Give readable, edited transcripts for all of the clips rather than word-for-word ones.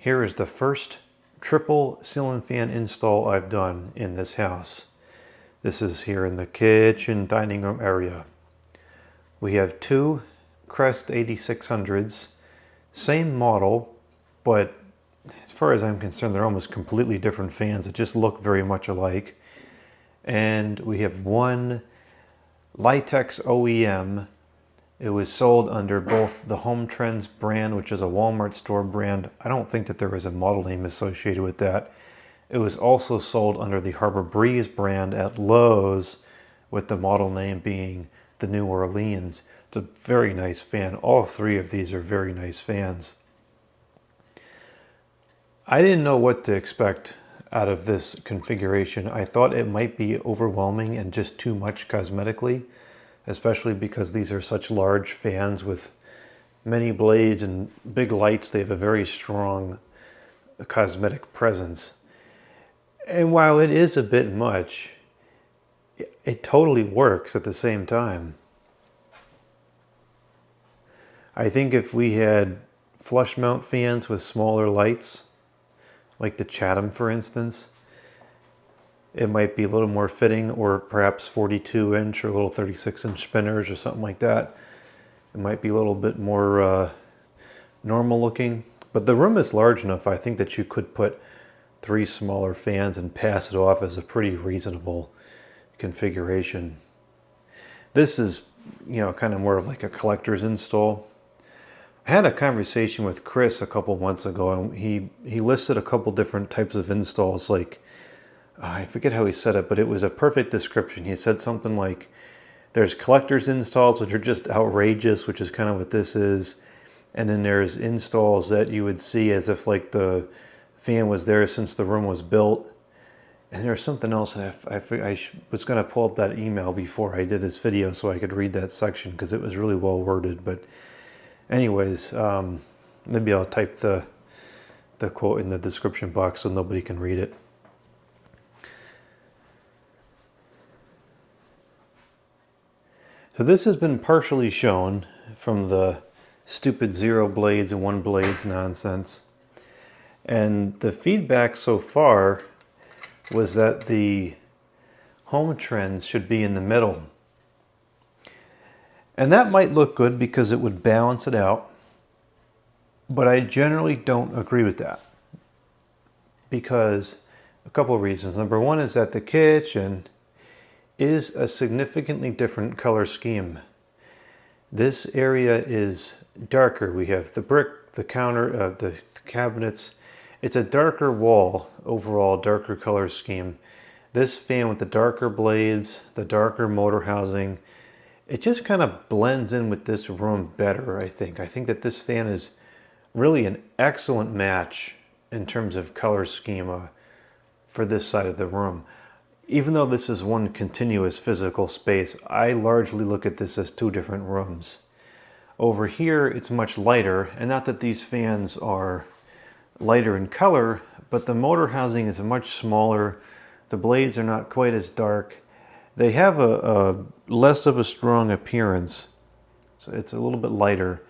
Here is the first triple ceiling fan install I've done in this house. This is here in the kitchen dining room area. We have two Crest 8600s, same model, but as far as I'm concerned, they're almost completely different fans that just look very much alike. And we have one Litex OEM. It was sold under both the Home Trends brand, which is a Walmart store brand. I don't think that there was a model name associated with that. It was also sold under the Harbor Breeze brand at Lowe's, with the model name being the New Orleans. It's a very nice fan. All three of these are very nice fans. I didn't know what to expect out of this configuration. I thought it might be overwhelming and just too much cosmetically, especially because these are such large fans with many blades and big lights. They have a very strong cosmetic presence. And while it is a bit much, it totally works at the same time. I think if we had flush mount fans with smaller lights, like the Chatham for instance, it might be a little more fitting, or perhaps 42 inch or little 36 inch spinners or something like that. It might be a little bit more normal looking, but the room is large enough, I think, that you could put three smaller fans and pass it off as a pretty reasonable configuration. This is, kind of more of like a collector's install. I had a conversation with Chris a couple months ago, and he listed a couple different types of installs. Like, I forget how he said it, but it was a perfect description. He said something like, there's collector's installs, which are just outrageous, which is kind of what this is. And then there's installs that you would see as if like the fan was there since the room was built. And there's something else, and I was going to pull up that email before I did this video so I could read that section, because it was really well worded. But anyways, maybe I'll type the quote in the description box so nobody can read it. So this has been partially shown from the stupid 0 blades and 1 blades nonsense. And the feedback so far was that the Home Trends should be in the middle. And that might look good because it would balance it out, but I generally don't agree with that, because a couple of reasons. Number one is that the kitchen is a significantly different color scheme. This area is darker. We have the brick, the counter, the cabinets. It's a darker wall, overall darker color scheme. This fan with the darker blades, the darker motor housing, it just kind of blends in with this room better, I think. I think that this fan is really an excellent match in terms of color schema for this side of the room. Even though this is one continuous physical space, I largely look at this as two different rooms. Over here, it's much lighter, and not that these fans are lighter in color, but the motor housing is much smaller. The blades are not quite as dark. They have a less of a strong appearance, so it's a little bit lighter.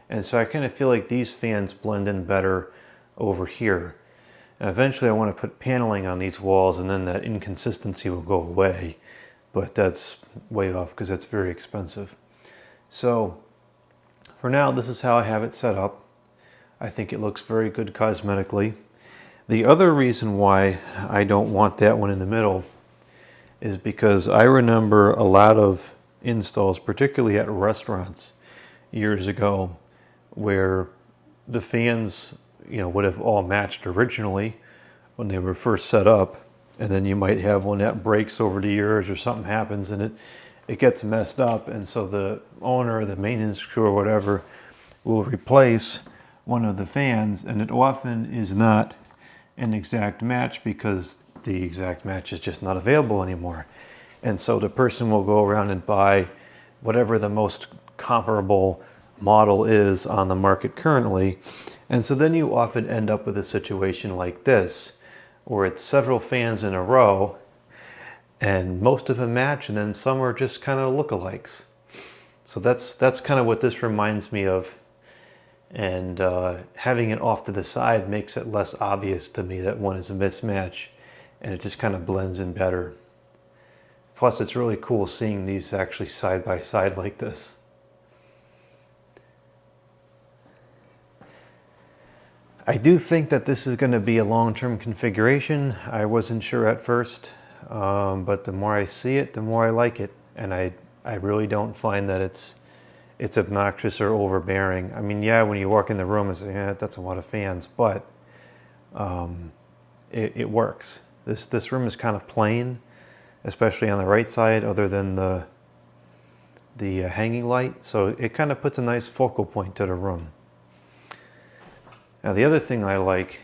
And so I kind of feel like these fans blend in better over here. And eventually I want to put paneling on these walls, and then that inconsistency will go away. But that's way off because it's very expensive. So for now, this is how I have it set up. I think it looks very good cosmetically. The other reason why I don't want that one in the middle is because I remember a lot of installs, particularly at restaurants years ago, where the fans, would have all matched originally when they were first set up, and then you might have one that breaks over the years or something happens and it gets messed up, and so the owner, the maintenance crew or whatever, will replace one of the fans, and it often is not an exact match because the exact match is just not available anymore. And so the person will go around and buy whatever the most comparable model is on the market currently. And so then you often end up with a situation like this, where it's several fans in a row and most of them match, and then some are just kind of lookalikes. So that's kind of what this reminds me of. And having it off to the side makes it less obvious to me that one is a mismatch, and it just kind of blends in better. Plus, it's really cool seeing these actually side by side like this. I do think that this is going to be a long-term configuration. I wasn't sure at first, but the more I see it, the more I like it. And I really don't find that it's obnoxious or overbearing. I mean, yeah, when you walk in the room, it's yeah, that's a lot of fans, but it works. This room is kind of plain, especially on the right side, other than the hanging light. So it kind of puts a nice focal point to the room. Now the other thing I like,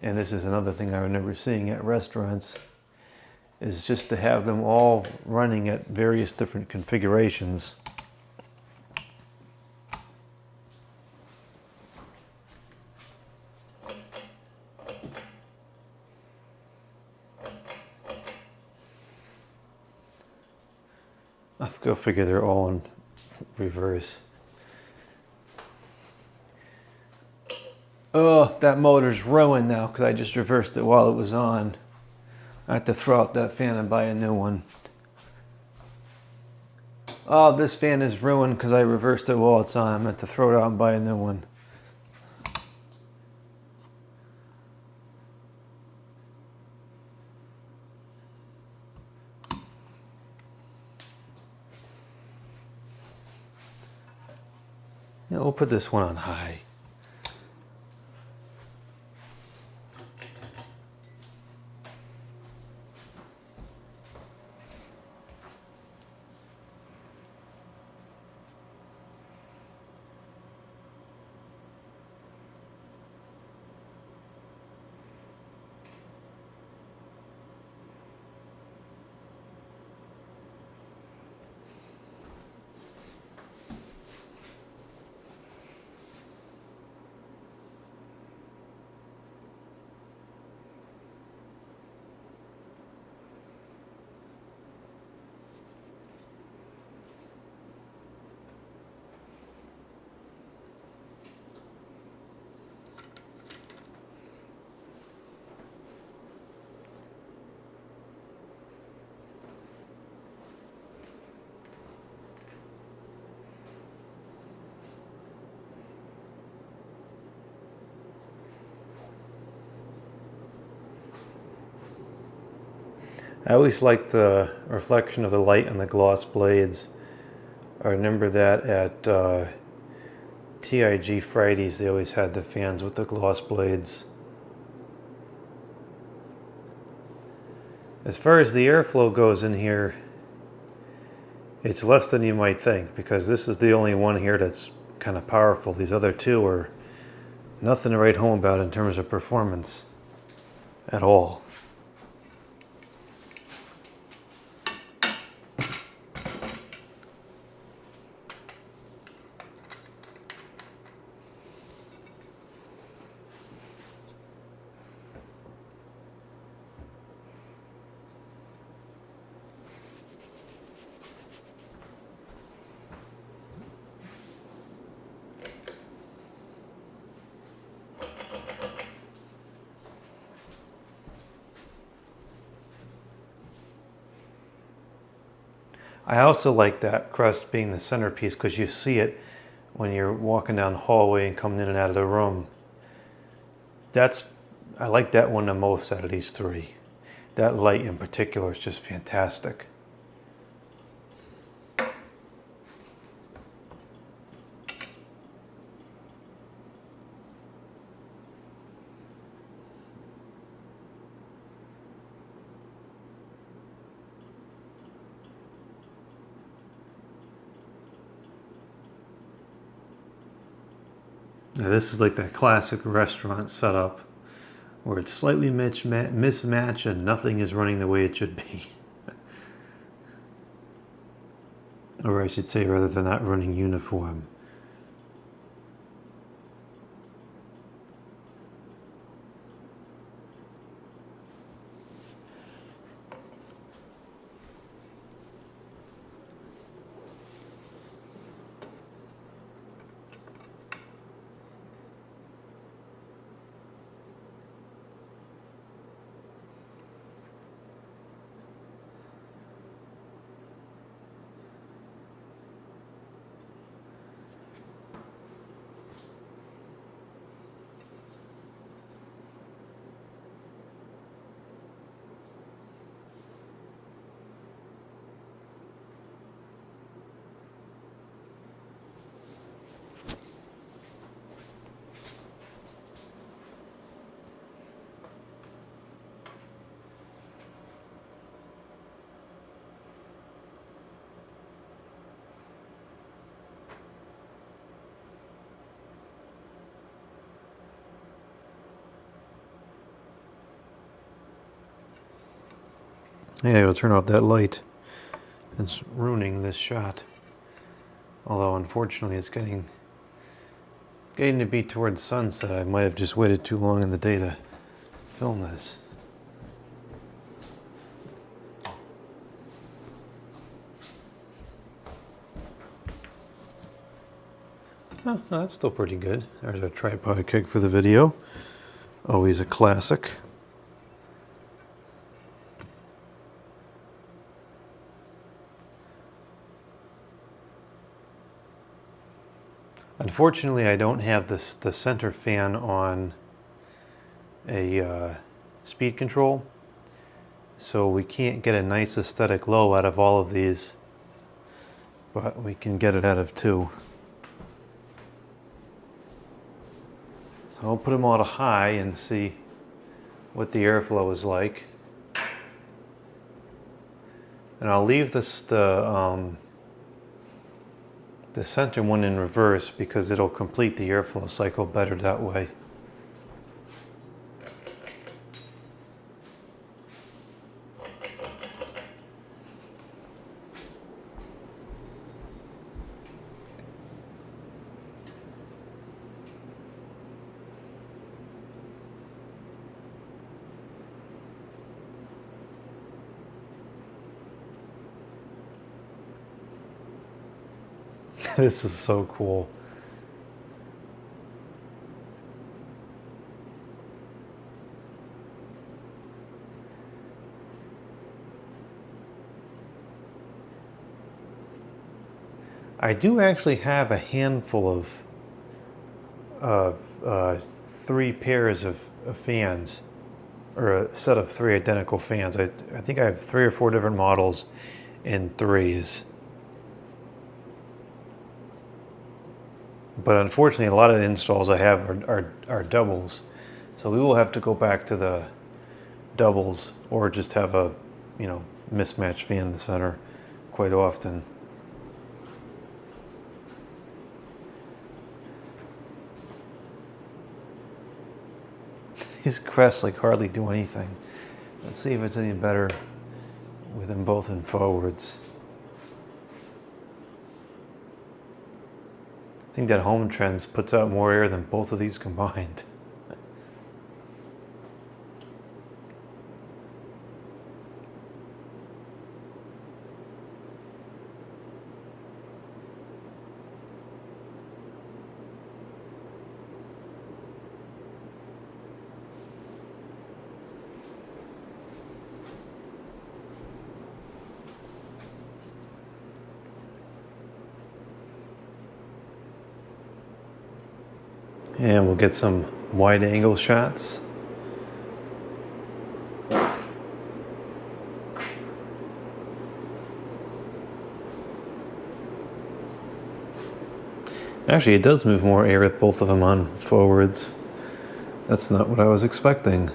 and this is another thing I remember seeing at restaurants, is just to have them all running at various different configurations. Go figure they're all in reverse. Oh, that motor's ruined now because I just reversed it while it was on. I have to throw out that fan and buy a new one. Oh, this fan is ruined because I reversed it while it's on. I'm going to throw it out and buy a new one. Yeah, we'll put this one on high. I always like the reflection of the light on the gloss blades. I remember that at TIG Fridays, they always had the fans with the gloss blades. As far as the airflow goes in here, it's less than you might think, because this is the only one here that's kind of powerful. These other two are nothing to write home about in terms of performance at all. I also like that Crest being the centerpiece because you see it when you're walking down the hallway and coming in and out of the room. I like that one the most out of these three. That light in particular is just fantastic. Now this is like that classic restaurant setup where it's slightly mismatched and nothing is running the way it should be. Or I should say, rather, they're not running uniform. Yeah, I'll turn off that light. It's ruining this shot. Although unfortunately it's getting to be towards sunset. I might have just waited too long in the day to film this. Oh, that's still pretty good. There's our tripod kick for the video. Always a classic. Unfortunately, I don't have the center fan on a speed control, so we can't get a nice aesthetic low out of all of these, but we can get it out of 2. So I'll put them all to high and see what the airflow is like. And I'll leave the center one in reverse because it'll complete the airflow cycle better that way. This is so cool. I do actually have a handful of 3 pairs of fans, or a set of 3 identical fans. I think I have 3 or 4 different models in 3s. But unfortunately, a lot of the installs I have are doubles. So we will have to go back to the doubles or just have a, mismatched fan in the center quite often. These Crests hardly do anything. Let's see if it's any better with them both in forwards. I think that Home Trends puts out more air than both of these combined. And we'll get some wide angle shots. Actually, it does move more air with both of them on forwards. That's not what I was expecting.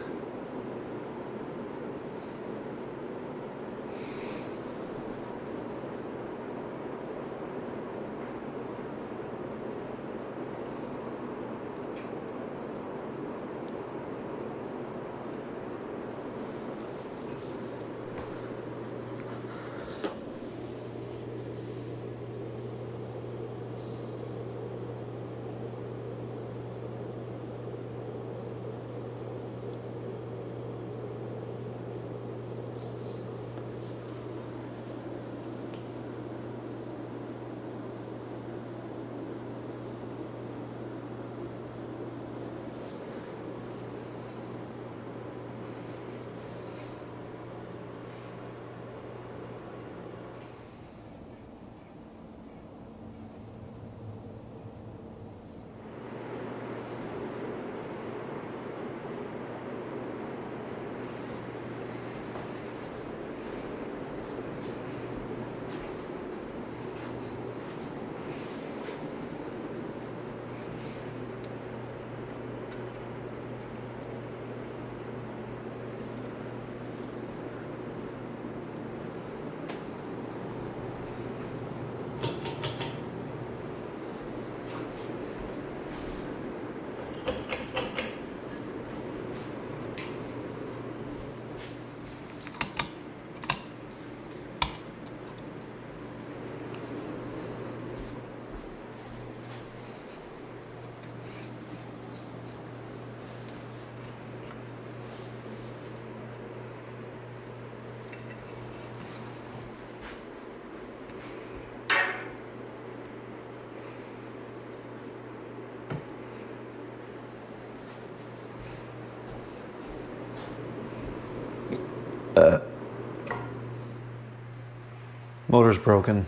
Motor's broken.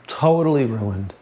Totally ruined.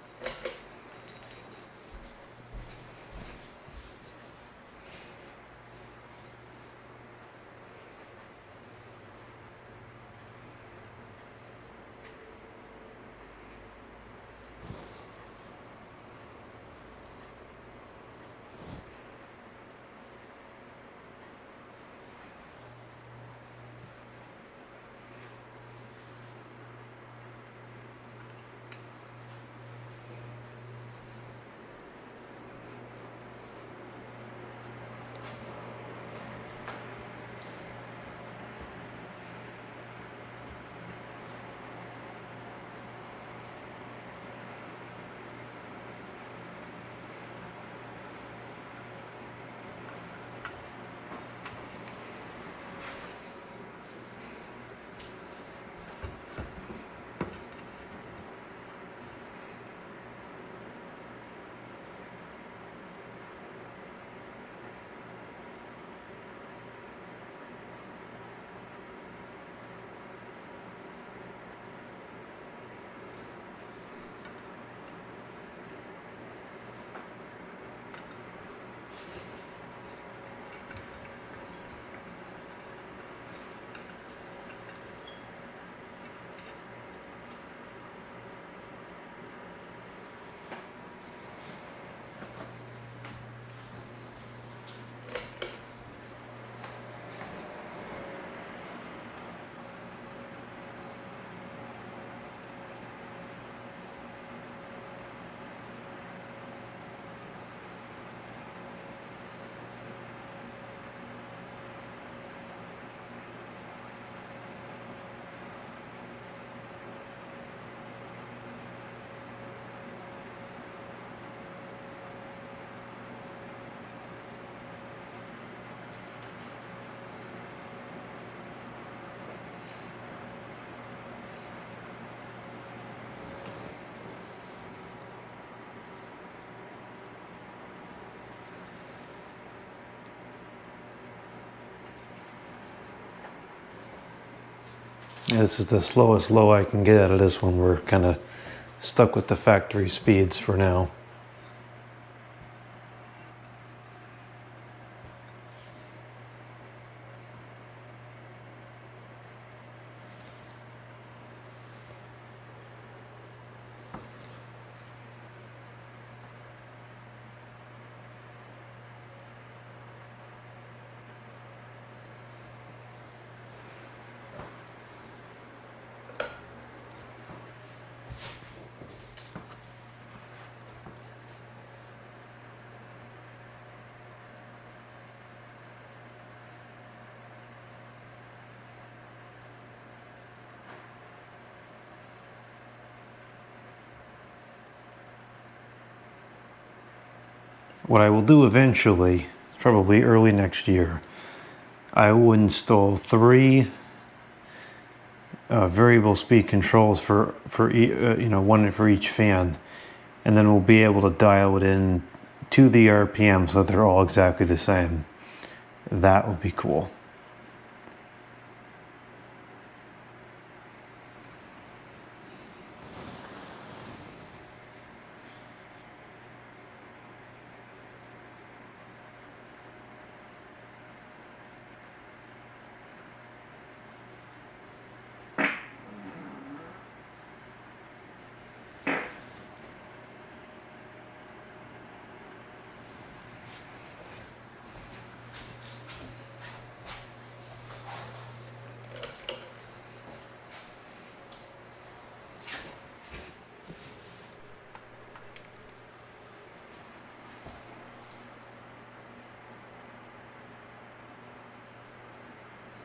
This is the slowest low I can get out of this one. We're kind of stuck with the factory speeds for now. What I will do eventually, probably early next year, I will install 3 variable speed controls for one for each fan, and then we'll be able to dial it in to the RPM so that they're all exactly the same. That would be cool.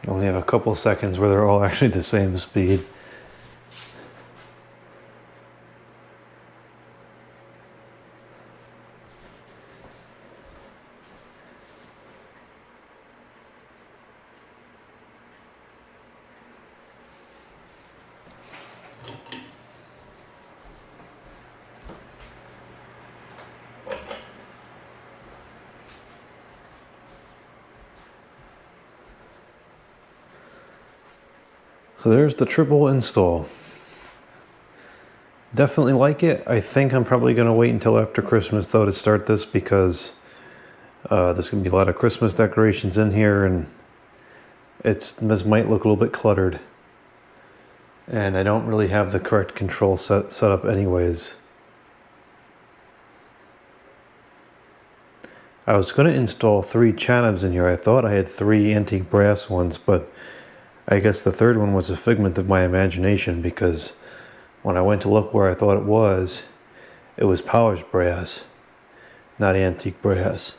Only have a couple seconds where they're all actually the same speed. So there's the triple install. definitely like it. I think I'm probably going to wait until after Christmas though to start this, because there's going to be a lot of Christmas decorations in here, and this might look a little bit cluttered. And I don't really have the correct control set up anyways. I was going to install 3 Chanabs in here. I thought I had 3 antique brass ones, but I guess the third one was a figment of my imagination, because when I went to look where I thought it was polished brass, not antique brass.